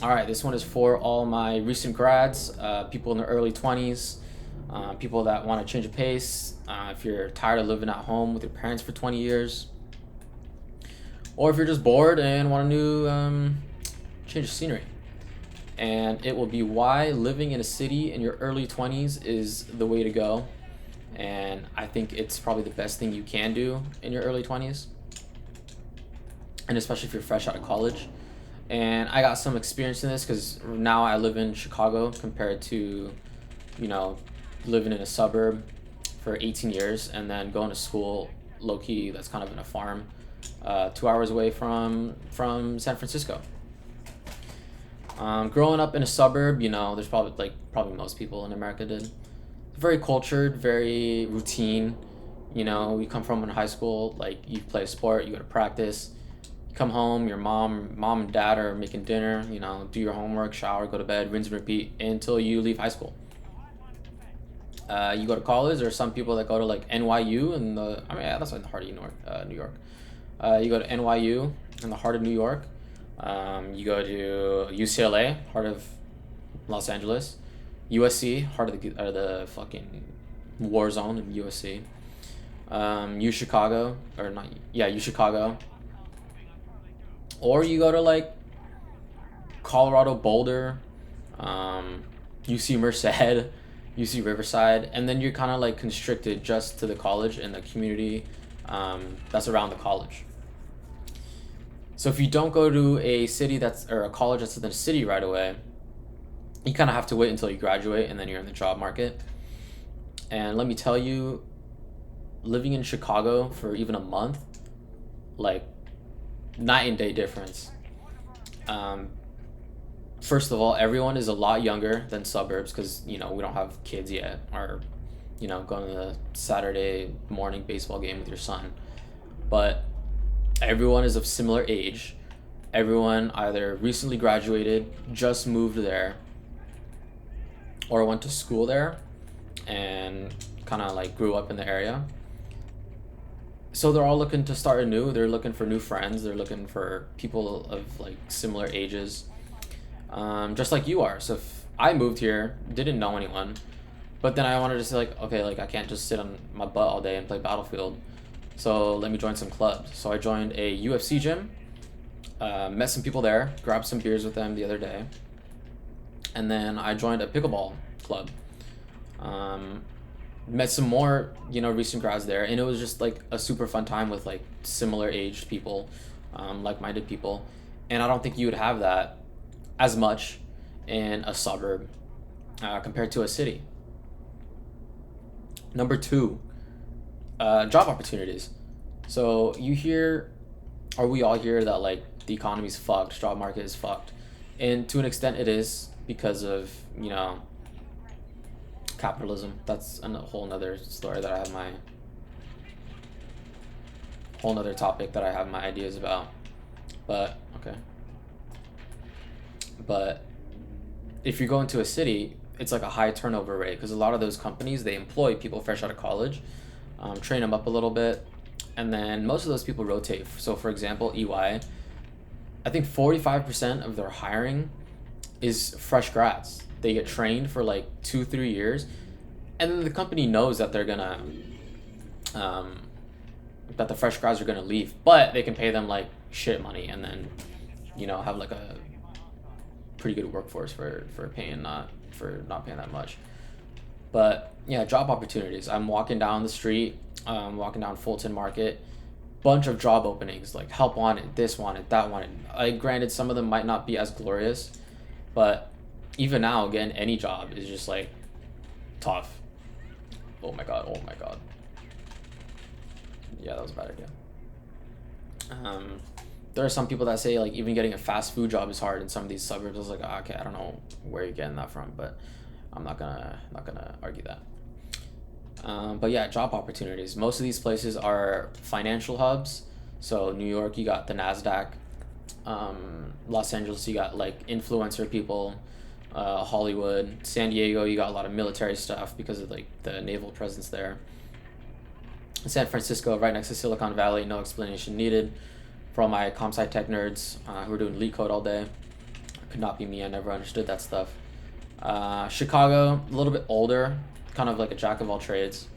All right, this one is for all my recent grads, people in their early 20s, people that want to change a pace. If you're tired of living at home with your parents for 20 years, or if you're just bored and want a new change of scenery. And it will be why living in a city in your early 20s is the way to go. And I think it's probably the best thing you can do in your early 20s, and especially if you're fresh out of college. And I got some experience in this because now I live in Chicago compared to, you know, living in a suburb for 18 years and then going to school low key that's kind of in a farm, 2 hours away from San Francisco. Growing up in a suburb, there's probably most people in America did. Very cultured, very routine. We come from in high school, like you play a sport, you go to practice, you come home, your mom and dad are making dinner, do your homework, shower, go to bed, rinse and repeat until you leave high school. You go to college. There are some people that go to like NYU that's like the heart of New York. New York. You go to NYU in the heart of New York. You go to UCLA, heart of Los Angeles. USC, heart of the fucking war zone in USC. U Chicago, or not? Yeah, U Chicago. Or you go to like Colorado Boulder, UC Merced, UC Riverside, and then you're kind of like constricted just to the college and the community that's around the college. So if you don't go to a college that's in the city right away, you kind of have to wait until you graduate and then you're in the job market. And let me tell you, living in Chicago for even a month, like night and day difference. First of all, everyone is a lot younger than suburbs because, we don't have kids yet, or, going to the Saturday morning baseball game with your son. But everyone is of similar age. Everyone either recently graduated, just moved there, or went to school there and kind of like grew up in the area. So they're all looking to start anew. They're looking for new friends. They're looking for people of like similar ages, just like you are. So if I moved here, didn't know anyone, but then I wanted to say like, okay, like I can't just sit on my butt all day and play Battlefield. So let me join some clubs. So I joined a UFC gym, met some people there, grabbed some beers with them the other day, and then I joined a pickleball club. Met some more, recent grads there, and it was just like a super fun time with like similar aged people, like-minded people, and I don't think you would have that as much in a suburb compared to a city. Number two, job opportunities. So you hear, or we all hear that like the economy's fucked, job market is fucked, and to an extent it is because of capitalism. That's a whole nother story that I have my whole nother topic that I have my ideas about. But okay. But if you go into a city, it's like a high turnover rate because a lot of those companies, they employ people fresh out of college, train them up a little bit, and then most of those people rotate. So for example, EY, I think 45% of their hiring is fresh grads. They get trained for like 2-3 years, and then the company knows that they're gonna that the fresh grads are gonna leave, but they can pay them like shit money and then have like a pretty good workforce for not paying that much. But yeah, job opportunities. I'm walking down the street, walking down Fulton Market, bunch of job openings, like help wanted, this wanted, that wanted. Granted, some of them might not be as glorious, but even now, again, any job is just like tough. Oh my god, oh my god. Yeah, that was a bad idea. There are some people that say like even getting a fast food job is hard in some of these suburbs. I was like, okay, I don't know where you're getting that from, but I'm not gonna argue that. But yeah, job opportunities. Most of these places are financial hubs. So New York, you got the NASDAQ. Los Angeles, you got like influencer people. Hollywood, San Diego, you got a lot of military stuff because of like the naval presence there. San Francisco, right next to Silicon Valley, no explanation needed for all my comp sci tech nerds who are doing leak code all day. could not be me. I never understood that stuff. Chicago, a little bit older, kind of like a jack of all trades.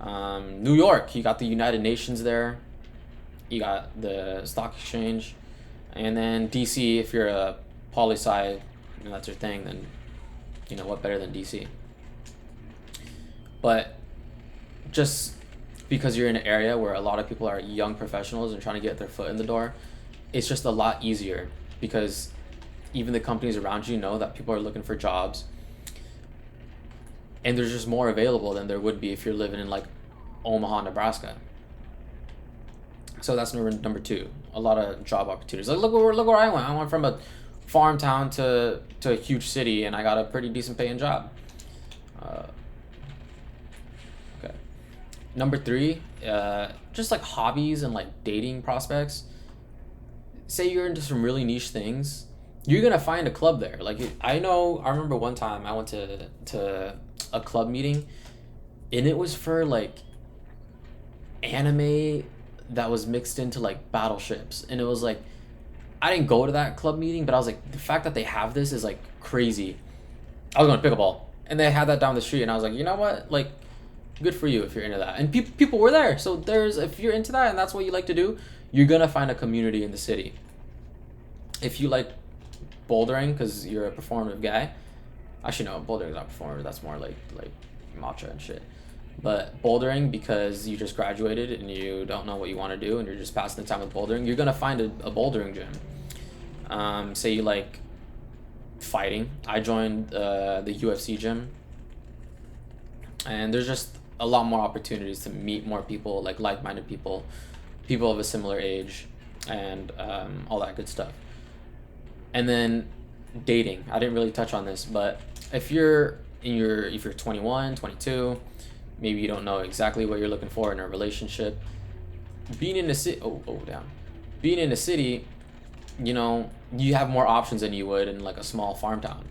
New York, you got the United Nations there. You got the stock exchange. And then DC, if you're a poli-sci, and that's your thing, then what better than DC? But just because you're in an area where a lot of people are young professionals and trying to get their foot in the door, it's just a lot easier because even the companies around you know that people are looking for jobs, and there's just more available than there would be if you're living in like Omaha, Nebraska. So that's number two. A lot of job opportunities. Like look where I went. I went from a farm town to a huge city, and I got a pretty decent paying job. Okay. Number three, just like hobbies and like dating prospects. Say you're into some really niche things, you're gonna find a club there. Like I remember one time I went to a club meeting, and it was for like anime that was mixed into like battleships, and it was like I didn't go to that club meeting, but I was like, the fact that they have this is like crazy. I was going to pickleball, and they had that down the street, and I was like, you know what, like, good for you if you're into that. And people were there, so if you're into that and that's what you like to do, you're gonna find a community in the city. If you like bouldering because you're a performative guy, actually no, bouldering is not performative. That's more like matcha and shit. But bouldering, because you just graduated and you don't know what you want to do and you're just passing the time with bouldering, you're gonna find a bouldering gym. Say you like fighting. I joined the UFC gym, and there's just a lot more opportunities to meet more people, like like-minded people of a similar age, and all that good stuff. And then dating. I didn't really touch on this, but if you're 21, 22, maybe you don't know exactly what you're looking for in a relationship. Being in a city, being in a city, you have more options than you would in like a small farm town.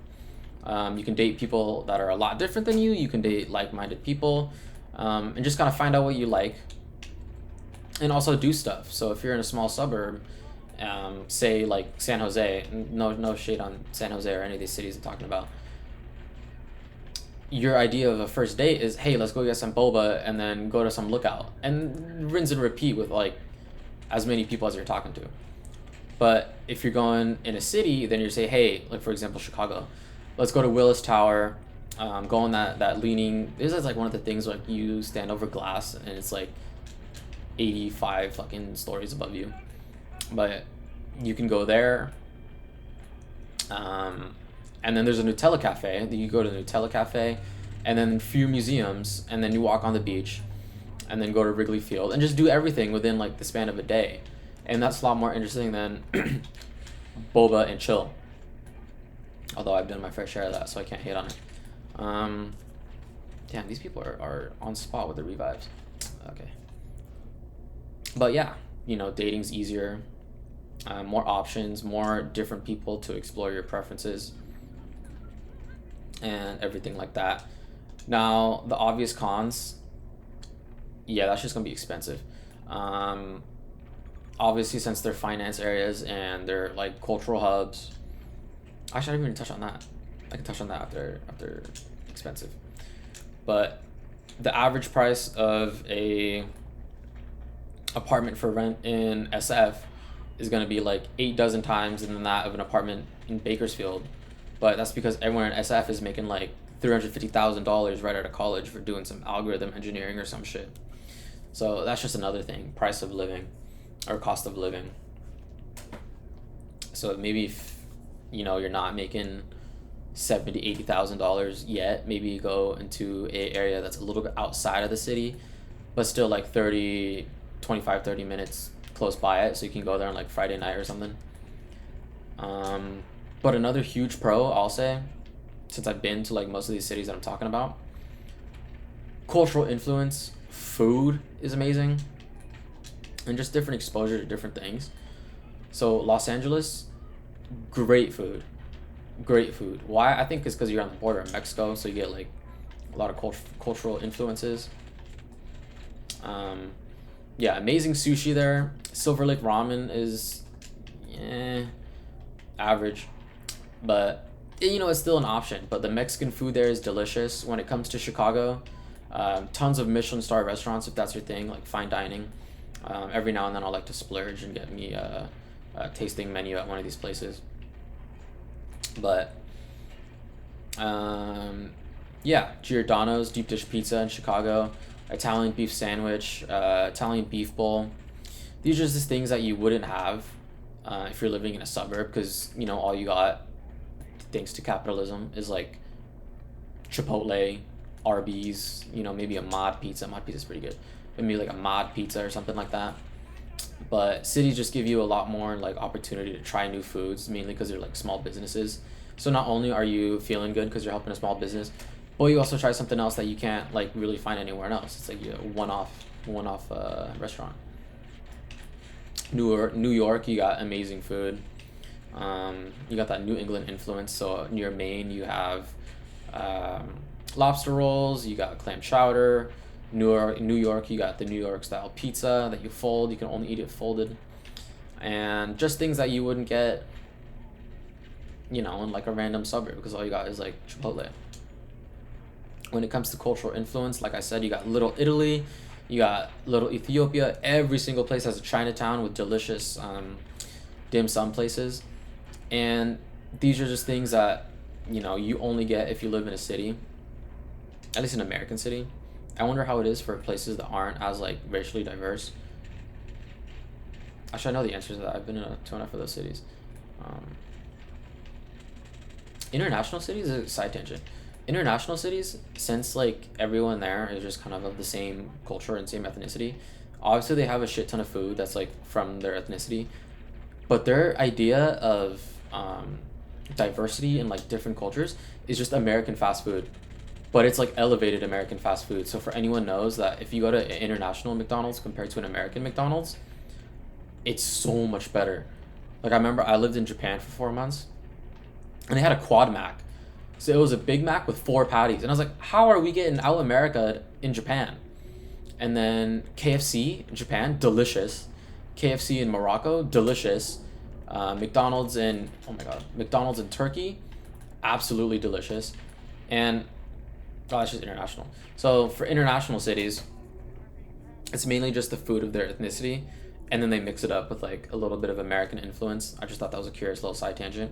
You can date people that are a lot different than you. You can date like-minded people, and just kind of find out what you like, and also do stuff. So if you're in a small suburb, say like San Jose, no shade on San Jose or any of these cities I'm talking about, your idea of a first date is, hey, let's go get some boba and then go to some lookout, and rinse and repeat with like as many people as you're talking to. But if you're going in a city, then you say, hey, like for example Chicago, let's go to Willis Tower, go on that leaning, this is like one of the things, like you stand over glass and it's like 85 fucking stories above you, but you can go there. And then there's a Nutella cafe. You go to the Nutella cafe, and then a few museums, and then you walk on the beach, and then go to Wrigley Field, and just do everything within like the span of a day. And that's a lot more interesting than boba and chill. Although I've done my fair share of that, so I can't hate on it. Damn, these people are on spot with the revives. Okay. But yeah, dating's easier. More options, more different people to explore your preferences, and everything like that. Now, the obvious cons, yeah, that's just gonna be expensive. Obviously, since they're finance areas and they're like cultural hubs. Actually, I didn't even touch on that. I can touch on that after expensive. But the average price of a apartment for rent in SF is going to be like 8 dozen times than that of an apartment in Bakersfield. But that's because everyone in SF is making like $350,000 right out of college for doing some algorithm engineering or some shit. So that's just another thing, price of living or cost of living. So maybe if you're not making $70,000 to $80,000 yet, maybe you go into an area that's a little bit outside of the city, but still like 30 minutes close by it, so you can go there on like Friday night or something. But another huge pro, I'll say, since I've been to like most of these cities that I'm talking about, cultural influence, food is amazing, and just different exposure to different things. So Los Angeles, great food. Why? I think it's because you're on the border of Mexico, so you get like a lot of cultural influences. Yeah, amazing sushi there. Silver Lake ramen is average. but you know, it's still an option. But the Mexican food there is delicious. When it comes to Chicago, tons of Michelin star restaurants if that's your thing, like fine dining. Every now and then I'll like to splurge and get me a tasting menu at one of these places. But yeah, Giordano's deep dish pizza in Chicago, Italian beef sandwich, Italian beef bowl. These are just things that you wouldn't have if you're living in a suburb, because you know all you got, thanks to capitalism, is like Chipotle, Arby's, you know, maybe a mod pizza. Mod pizza's pretty good. Maybe like a mod pizza or something like that. But cities just give you a lot more like opportunity to try new foods, mainly because they're like small businesses. So not only are you feeling good because you're helping a small business, but you also try something else that you can't like really find anywhere else. It's like a one-off restaurant. New York, you got amazing food. You got that New England influence. So near Maine, you have lobster rolls. You got clam chowder. New York, you got the New York style pizza that you fold. You can only eat it folded, and just things that you wouldn't get, you know, in like a random suburb, because all you got is like Chipotle. When it comes to cultural influence, like I said, you got Little Italy, you got Little Ethiopia. Every single place has a Chinatown with delicious dim sum places, and these are just things that, you know, you only get if you live in a city, at least an American city. I wonder how it is for places that aren't as like racially diverse. Actually, I know the answers to that. I've been to enough of those cities. International cities is a side tangent. International cities, since like everyone there is just kind of the same culture and same ethnicity, obviously they have a shit ton of food that's like from their ethnicity, but their idea of diversity in like different cultures is just American fast food. But it's like elevated American fast food. So for anyone knows that if you go to an international McDonald's compared to an American McDonald's, it's so much better. Like I remember I lived in Japan for 4 months, and they had a quad Mac. So it was a Big Mac with 4 patties. And I was like, how are we getting out America in Japan? And then KFC in Japan, delicious. KFC in Morocco, delicious. McDonald's in, oh my God, McDonald's in Turkey, absolutely delicious. And oh, that's just international. So for international cities, it's mainly just the food of their ethnicity, and then they mix it up with like a little bit of American influence. I just thought that was a curious little side tangent.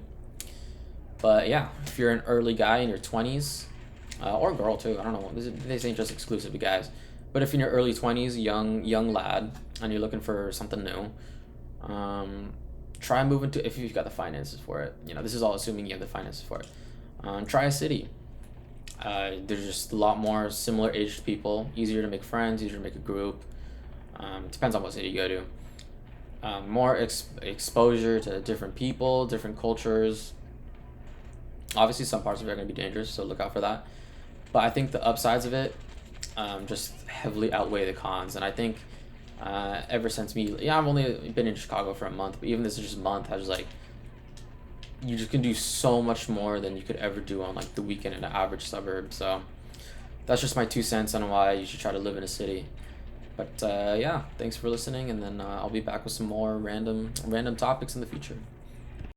But yeah, if you're an early guy in your 20s, or girl too, I don't know, this ain't just exclusive to guys. But if in your early 20s, young lad, and you're looking for something new, try moving to, if you've got the finances for it. You know, this is all assuming you have the finances for it. Try a city. There's just a lot more similar aged people, easier to make friends, easier to make a group. Depends on what city you go to. More exposure to different people, different cultures. Obviously, some parts of it are going to be dangerous, so look out for that. But I think the upsides of it just heavily outweigh the cons. And I think ever since I've only been in Chicago for a month, but even this is just a month, I was like, you just can do so much more than you could ever do on like the weekend in an average suburb. So that's just my 2 cents on why you should try to live in a city. But yeah, thanks for listening, and then I'll be back with some more random topics in the future.